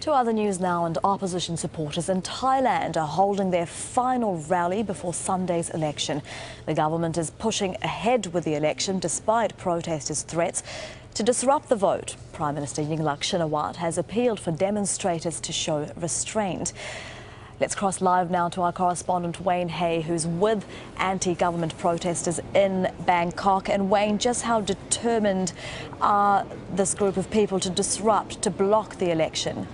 To other news now, and opposition supporters in Thailand are holding their final rally before Sunday's election. The government is pushing ahead with the election despite protesters' threats to disrupt the vote. Prime Minister Yingluck Shinawatra has appealed for demonstrators to show restraint. Let's cross live now to our correspondent Wayne Hay, who's with anti-government protesters in Bangkok. And Wayne, just how determined are this group of people to disrupt, to block the election?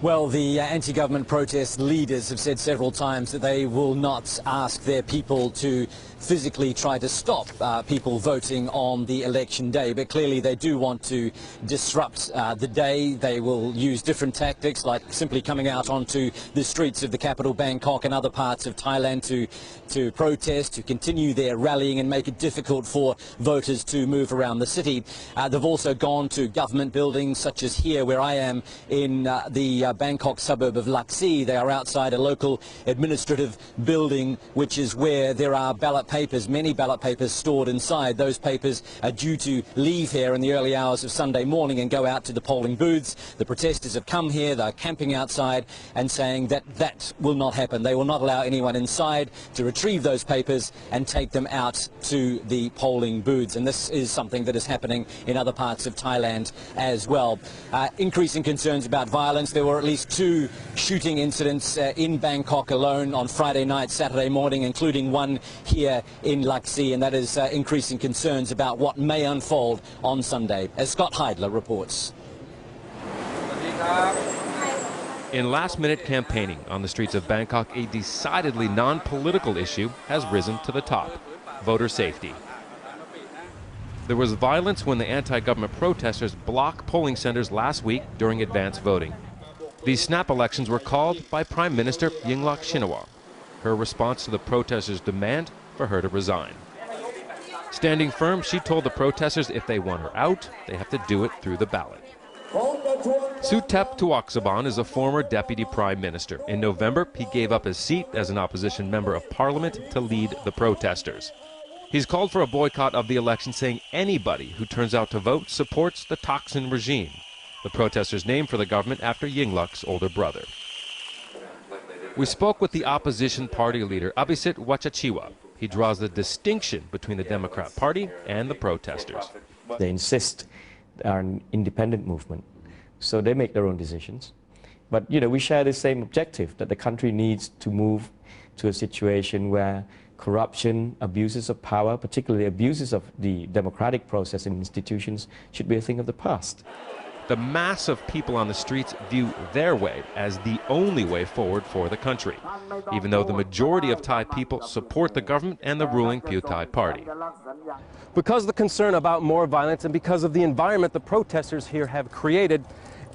Well, the anti-government protest leaders have said several times that they will not ask their people to physically try to stop people voting on the election day, but clearly they do want to disrupt the day. They will use different tactics, like simply coming out onto the streets of the capital Bangkok and other parts of Thailand to protest, to continue their rallying and make it difficult for voters to move around the city. They've also gone to government buildings such as here where I am in the Bangkok suburb of Laxi. They are outside a local administrative building, which is where there are ballot papers, many ballot papers stored inside. Those papers are due to leave here in the early hours of Sunday morning and go out to the polling booths. The protesters have come here, they're camping outside and saying that that will not happen. They will not allow anyone inside to retrieve those papers and take them out to the polling booths. And this is something that is happening in other parts of Thailand as well. Increasing concerns about violence. There were at least 2 shooting incidents in Bangkok alone on Friday night, Saturday morning, including one here in Laxi, and that is increasing concerns about what may unfold on Sunday, as Scott Heidler reports. In last-minute campaigning on the streets of Bangkok, a decidedly non-political issue has risen to the top: voter safety. There was violence when the anti-government protesters blocked polling centers last week during advance voting. These snap elections were called by Prime Minister Yingluck Shinawatra. Her response to the protesters' demand for her to resign. Standing firm, she told the protesters if they want her out, they have to do it through the ballot. Suthep Thavisin is a former deputy prime minister. In November, he gave up his seat as an opposition member of parliament to lead the protesters. He's called for a boycott of the election, saying anybody who turns out to vote supports the Thaksin regime, the protesters named for the government after Yingluck's older brother. We spoke with the opposition party leader, Abhisit Wachachiwa. He draws the distinction between the Democrat Party and the protesters. They insist they are an independent movement, so they make their own decisions. But, we share the same objective, that the country needs to move to a situation where corruption, abuses of power, particularly abuses of the democratic process and institutions, should be a thing of the past. The mass of people on the streets view their way as the only way forward for the country, even though the majority of Thai people support the government and the ruling Pheu Thai party. Because of the concern about more violence and because of the environment the protesters here have created,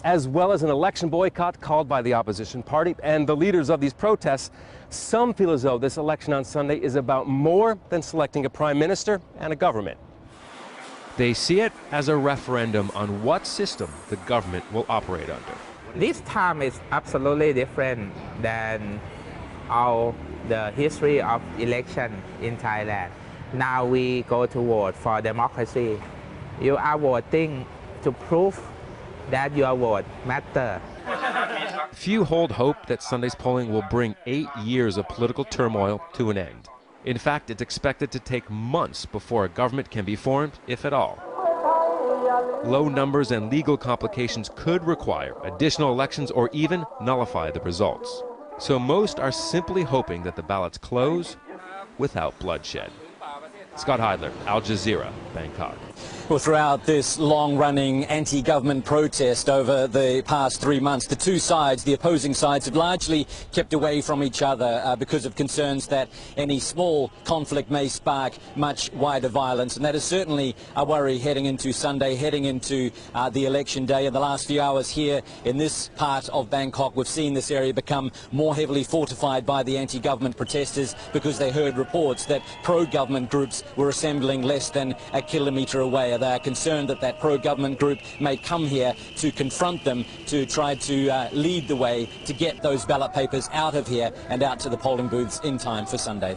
as well as an election boycott called by the opposition party and the leaders of these protests, some feel as though this election on Sunday is about more than selecting a prime minister and a government. They see it as a referendum on what system the government will operate under. This time is absolutely different than all the history of election in Thailand. Now we go to vote for democracy. You are voting to prove that your vote matters. Few hold hope that Sunday's polling will bring 8 years of political turmoil to an end. In fact, it's expected to take months before a government can be formed, if at all. Low numbers and legal complications could require additional elections or even nullify the results. So most are simply hoping that the ballots close without bloodshed. Scott Heidler, Al Jazeera, Bangkok. Well, throughout this long-running anti-government protest over the past 3 months, the two sides, the opposing sides, have largely kept away from each other because of concerns that any small conflict may spark much wider violence. And that is certainly a worry heading into Sunday, heading into the election day. In the last few hours here in this part of Bangkok, we've seen this area become more heavily fortified by the anti-government protesters because they heard reports that pro-government groups were assembling less than a kilometre away. They are concerned that that pro-government group may come here to confront them, to try to lead the way to get those ballot papers out of here and out to the polling booths in time for Sunday.